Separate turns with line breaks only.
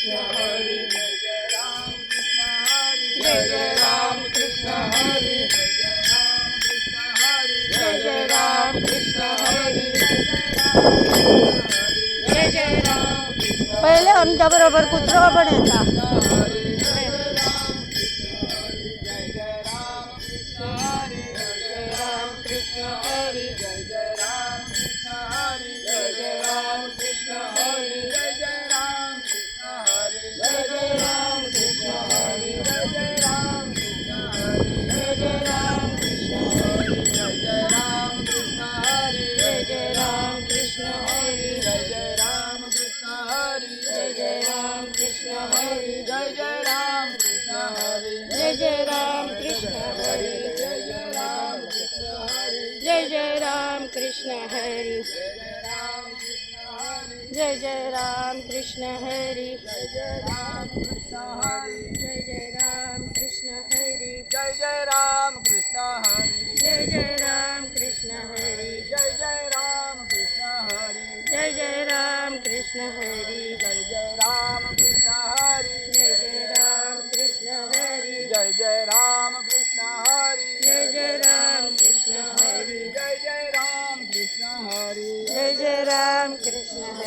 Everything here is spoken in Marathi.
कृष्ण हरी, जय जय राम कृष्ण हरी, जय जय राम कृष्ण हरी, जय जय राम। पहिले आमच्या बरोबर कुत्रा पण येतात. जय जय राम कृष्ण हरी, जय जय राम कृष्ण हरी, जय जय राम कृष्ण हरी, जय जय राम कृष्ण हरी, जय जय राम कृष्ण हरी, जय जय राम कृष्ण हरी, जय जय राम कृष्ण हरी, जय जय राम कृष्ण हरी, जय जय राम कृष्ण हरी, जय जय राम कृष्ण